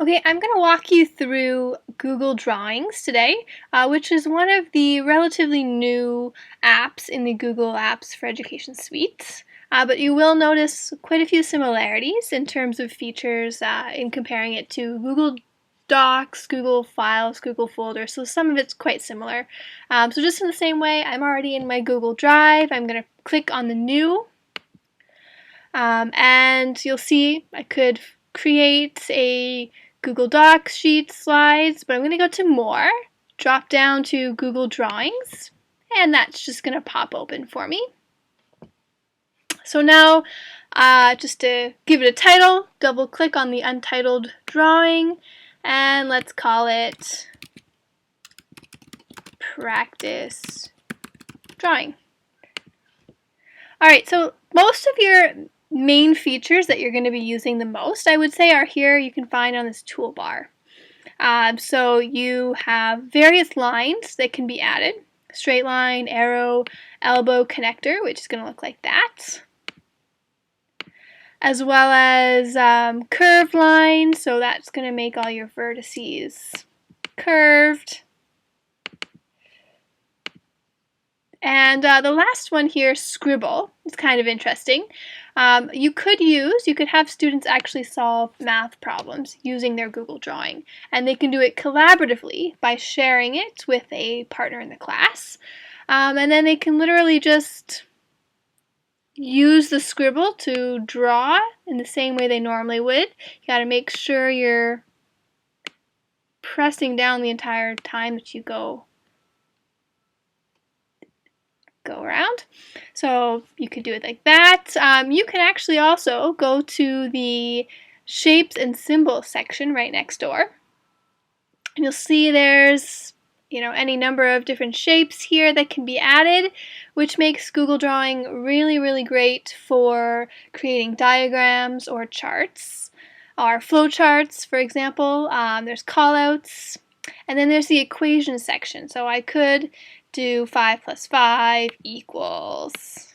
Okay, I'm going to walk you through Google Drawings today, which is one of the relatively new apps in the Google Apps for Education suite. But you will notice quite a few similarities in terms of features in comparing it to Google Docs, Google Files, Google Folders, so some of it's quite similar. So just in the same way, I'm already in my Google Drive. I'm going to click on the New, and you'll see I could create a Google Docs sheet slides, but I'm going to go to More, drop down to Google Drawings, and that's just going to pop open for me. So now, just to give it a title, double click on the untitled drawing, and let's call it Practice Drawing. Alright, so most of your main features that you're going to be using the most, I would say, are here. You can find on this toolbar. So you have various lines that can be added. Straight line, arrow, elbow, connector, which is going to look like that. As well as curved lines, so that's going to make all your vertices curved. And the last one here, scribble, is kind of interesting. You could have students actually solve math problems using their Google Drawing, and they can do it collaboratively by sharing it with a partner in the class. And then they can literally just use the scribble to draw in the same way they normally would. You got to make sure you're pressing down the entire time that you go around. So you could do it like that. You can actually also go to the shapes and symbols section right next door. And you'll see there's any number of different shapes here that can be added, which makes Google Drawing really, really great for creating diagrams or charts, or flowcharts, for example. There's callouts, and then there's the equation section. So I could do 5 plus 5 equals,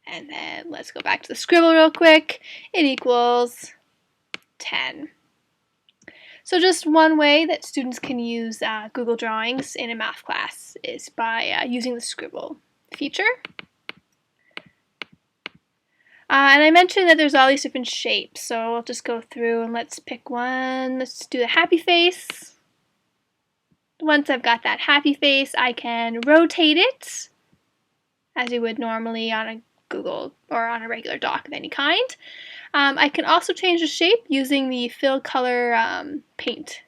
and then let's go back to the scribble real quick. It equals 10. So just one way that students can use Google Drawings in a math class is by using the scribble feature. And I mentioned that there's all these different shapes, so I'll just go through and let's pick one. Let's do the happy face. Once I've got that happy face, I can rotate it as you would normally on a Google or on a regular doc of any kind. I can also change the shape using the fill color paint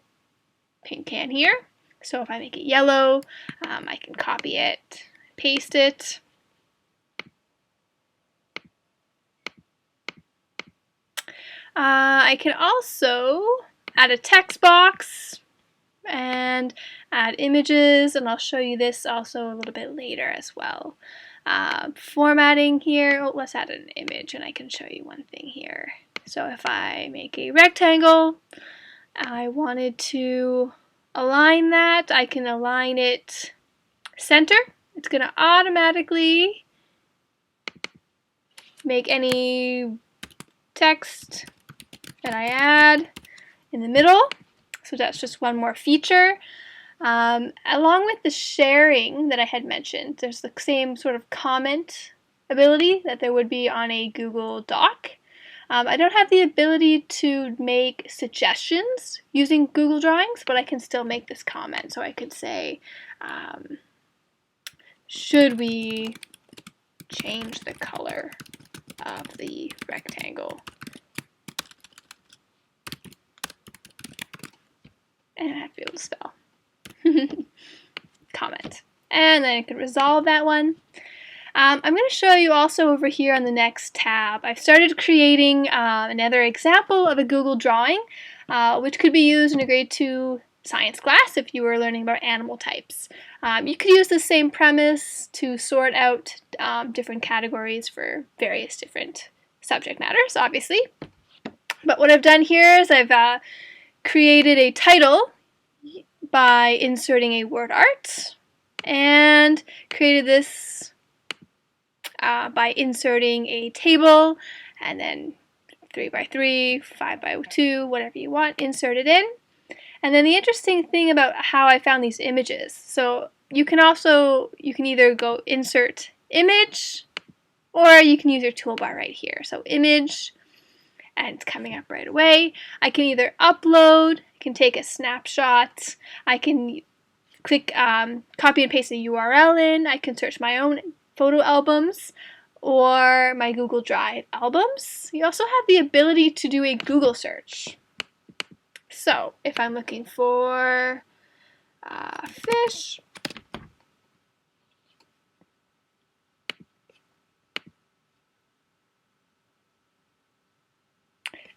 can here. So if I make it yellow, I can copy it, paste it. I can also add a text box and add images, and I'll show you this also a little bit later as well. Formatting here, let's add an image, and I can show you one thing here. So if I make a rectangle, I wanted to align that, I can align it center. It's going to automatically make any text that I add in the middle. So that's just one more feature. Along with the sharing that I had mentioned, there's the same sort of comment ability that there would be on a Google Doc. I don't have the ability to make suggestions using Google Drawings, but I can still make this comment. So I could say, should we change the color of the rectangle? And I have to be able to spell. Comment. And then I can resolve that one. I'm going to show you also over here on the next tab. I've started creating another example of a Google drawing, which could be used in a grade 2 science class if you were learning about animal types. You could use the same premise to sort out different categories for various different subject matters, obviously. But what I've done here is I've created a title by inserting a word art, and created this by inserting a table and then 3x3, 5x2, whatever you want, insert it in. And then the interesting thing about how I found these images, so you can either go insert image, or you can use your toolbar right here. So image, and it's coming up right away. I can either upload, I can take a snapshot, I can click copy and paste the URL in, I can search my own photo albums or my Google Drive albums. You also have the ability to do a Google search. So if I'm looking for fish,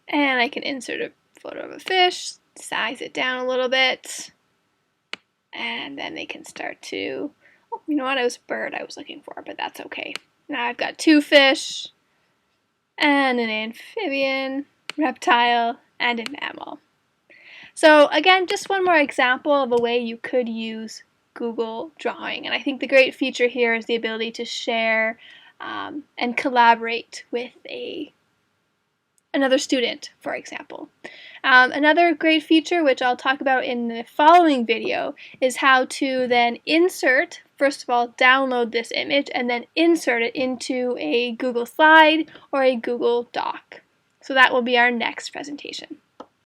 and I can insert a photo of a fish, size it down a little bit, and then they can start to, oh, you know what, it was a bird I was looking for, but that's okay. Now I've got 2 fish, and an amphibian, reptile, and a mammal. So again, just one more example of a way you could use Google Drawing. And I think the great feature here is the ability to share and collaborate with another student, for example. Another great feature, which I'll talk about in the following video, is how to then insert, first of all, download this image and then insert it into a Google Slide or a Google Doc. So that will be our next presentation.